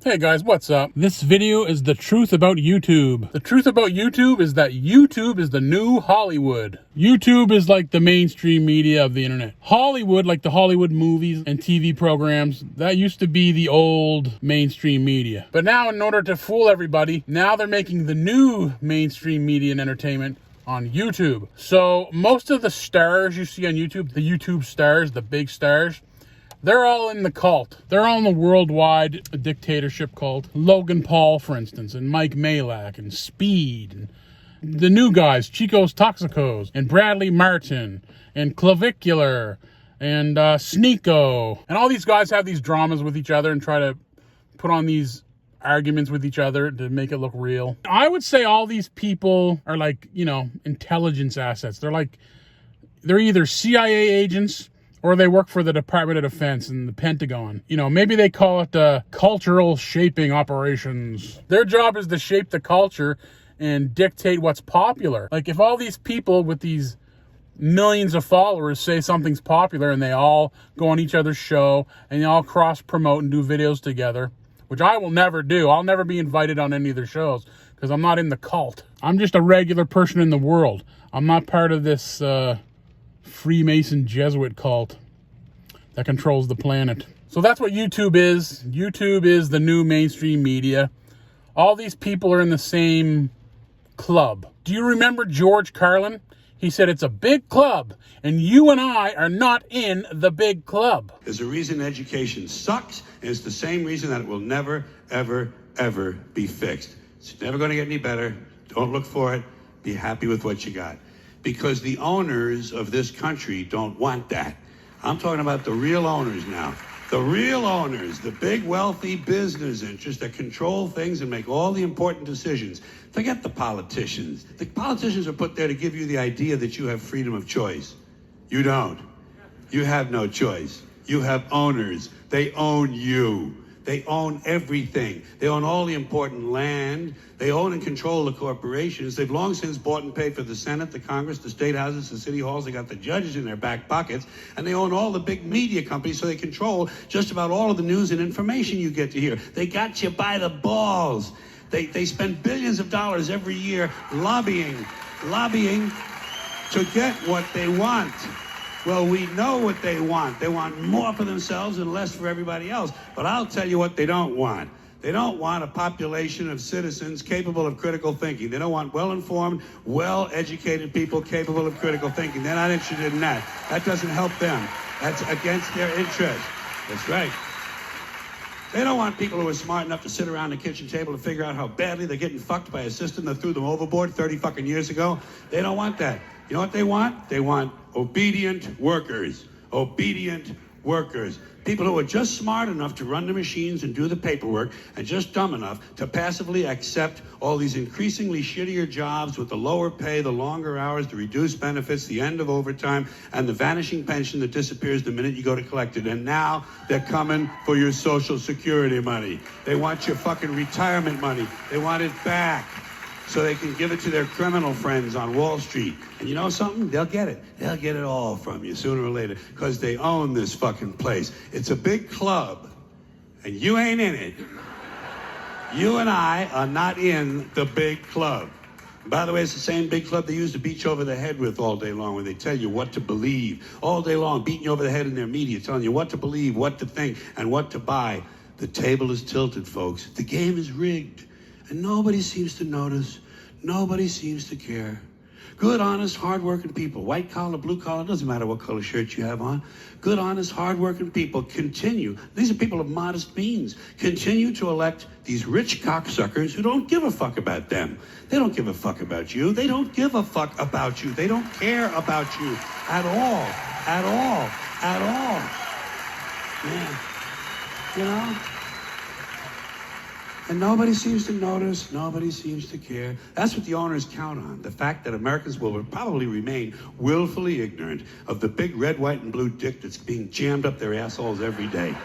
Hey guys, what's up? This video is the truth about YouTube. The truth about YouTube is that YouTube is the new Hollywood. YouTube is like the mainstream media of the internet. Hollywood, like the Hollywood movies and TV programs, that used to be the old mainstream media. But now, in order to fool everybody, now they're making the new mainstream media and entertainment on YouTube. So most of the stars you see on YouTube, the YouTube stars, the big stars, they're all in the cult. They're all in the worldwide dictatorship cult. Logan Paul, for instance, and Mike Malak, and Speed, and the new guys, Chicos Toxicos, and Bradley Martin, and Clavicular, and Sneeko. And all these guys have these dramas with each other and try to put on these arguments with each other to make it look real. I would say all these people are like, intelligence assets. They're either CIA agents or they work for the Department of Defense and the Pentagon. Maybe they call it cultural shaping operations. Their job is to shape the culture and dictate what's popular. Like if all these people with these millions of followers say something's popular and they all go on each other's show and they all cross promote and do videos together, which I will never do. I'll never be invited on any of their shows because I'm not in the cult. I'm just a regular person in the world. I'm not part of this Freemason Jesuit cult that controls the planet. So that's what YouTube is. YouTube is the new mainstream media. All these people are in the same club. Do you remember George Carlin? He said it's a big club, and you and I are not in the big club. There's a reason education sucks, and it's the same reason that it will never, ever, ever be fixed. It's never going to get any better. Don't look for it. Be happy with what you got. Because the owners of this country don't want that. I'm talking about the real owners now. The real owners, the big wealthy business interests that control things and make all the important decisions. Forget the politicians. The politicians are put there to give you the idea that you have freedom of choice. You don't. You have no choice. You have owners. They own you. They own everything. They own all the important land. They own and control the corporations. They've long since bought and paid for the Senate, the Congress, the state houses, the city halls. They got the judges in their back pockets. And they own all the big media companies, so they control just about all of the news and information you get to hear. They got you by the balls. They spend billions of dollars every year lobbying to get what they want. Well, we know what they want. They want more for themselves and less for everybody else. But I'll tell you what they don't want. They don't want a population of citizens capable of critical thinking. They don't want well-informed, well-educated people capable of critical thinking. They're not interested in that. That doesn't help them. That's against their interest. That's right. They don't want people who are smart enough to sit around the kitchen table and figure out how badly they're getting fucked by a system that threw them overboard 30 fucking years ago. They don't want that. You know what they want? They want obedient workers. Obedient workers. People who are just smart enough to run the machines and do the paperwork and just dumb enough to passively accept all these increasingly shittier jobs with the lower pay, the longer hours, the reduced benefits, the end of overtime, and the vanishing pension that disappears the minute you go to collect it. And now they're coming for your Social Security money. They want your fucking retirement money. They want it back so they can give it to their criminal friends on Wall Street. And you know something? They'll get it. They'll get it all from you sooner or later because they own this fucking place. It's a big club, and you ain't in it. You and I are not in the big club. By the way, it's the same big club they used to beat you over the head with all day long, where they tell you what to believe. All day long, beating you over the head in their media, telling you what to believe, what to think, and what to buy. The table is tilted, folks. The game is rigged. And nobody seems to notice. Nobody seems to care. Good, honest, hard-working people, white collar, blue collar, doesn't matter what color shirt you have on. Good, honest, hard-working people continue. These are people of modest means. Continue to elect these rich cocksuckers who don't give a fuck about them. They don't give a fuck about you. They don't give a fuck about you. They don't care about you at all. At all. At all. Man, you know? And nobody seems to notice, nobody seems to care. That's what the owners count on, the fact that Americans will probably remain willfully ignorant of the big red, white, and blue dick that's being jammed up their assholes every day.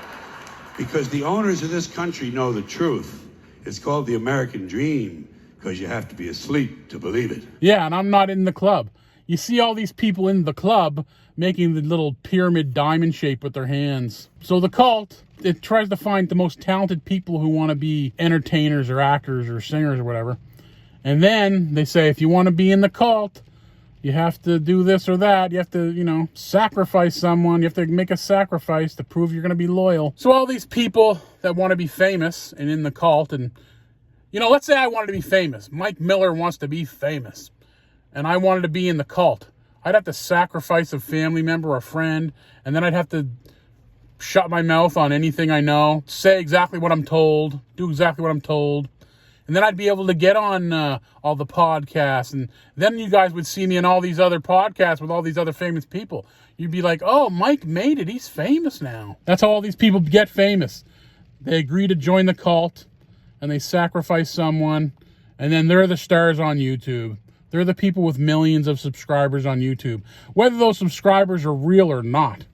Because the owners of this country know the truth. It's called the American dream, because you have to be asleep to believe it. Yeah, and I'm not in the club. You see all these people in the club making the little pyramid diamond shape with their hands. So the cult, it tries to find the most talented people who want to be entertainers or actors or singers or whatever. And then they say, if you want to be in the cult, you have to do this or that. You have to, sacrifice someone. You have to make a sacrifice to prove you're going to be loyal. So all these people that want to be famous and in the cult, and, let's say I wanted to be famous. Mike Miller wants to be famous. And I wanted to be in the cult. I'd have to sacrifice a family member or a friend. And then I'd have to shut my mouth on anything I know. Say exactly what I'm told. Do exactly what I'm told. And then I'd be able to get on all the podcasts. And then you guys would see me in all these other podcasts with all these other famous people. You'd be like, oh, Mike made it. He's famous now. That's how all these people get famous. They agree to join the cult, and they sacrifice someone, and then they're the stars on YouTube. They're the people with millions of subscribers on YouTube. Whether those subscribers are real or not,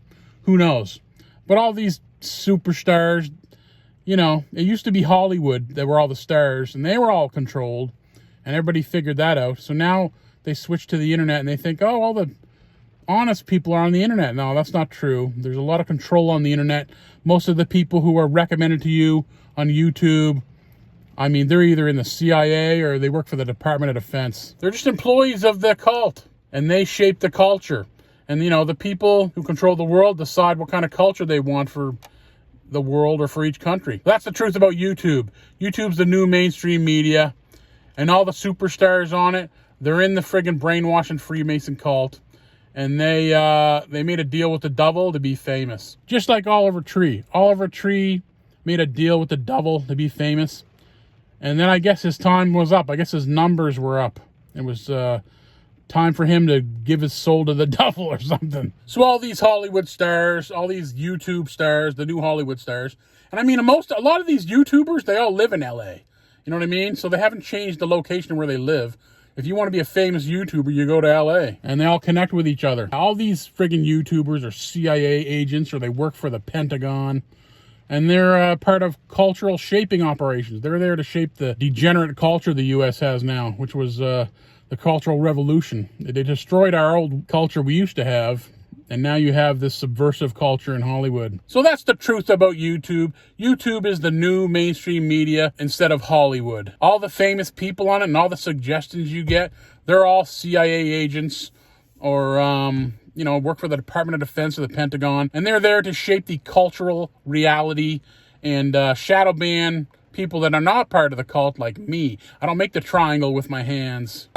who knows? But all these superstars, it used to be Hollywood that were all the stars, and they were all controlled, and everybody figured that out. So now they switch to the internet, and they think, oh, all the honest people are on the internet. No, that's not true. There's a lot of control on the internet. Most of the people who are recommended to you on YouTube, they're either in the CIA or they work for the Department of Defense. They're just employees of the cult, and they shape the culture. And, the people who control the world decide what kind of culture they want for the world or for each country. That's the truth about YouTube. YouTube's the new mainstream media, and all the superstars on it, they're in the friggin' brainwashing Freemason cult, and they made a deal with the devil to be famous. Just like Oliver Tree. Oliver Tree made a deal with the devil to be famous, and then I guess his time was up. I guess his numbers were up. It was time for him to give his soul to the devil or something. So all these Hollywood stars, all these YouTube stars, the new Hollywood stars, and a lot of these YouTubers, they all live in LA. You know what I mean? So they haven't changed the location where they live. If you want to be a famous YouTuber, you go to LA, and they all connect with each other. All these friggin' YouTubers are CIA agents, or they work for the Pentagon, and they're part of cultural shaping operations. They're there to shape the degenerate culture the U.S. has now, which was the Cultural Revolution. They destroyed our old culture we used to have, and now you have this subversive culture in Hollywood. So that's the truth about YouTube. YouTube is the new mainstream media instead of Hollywood. All the famous people on it and all the suggestions you get, they're all CIA agents or, work for the Department of Defense or the Pentagon. And they're there to shape the cultural reality and shadow ban people that are not part of the cult like me. I don't make the triangle with my hands.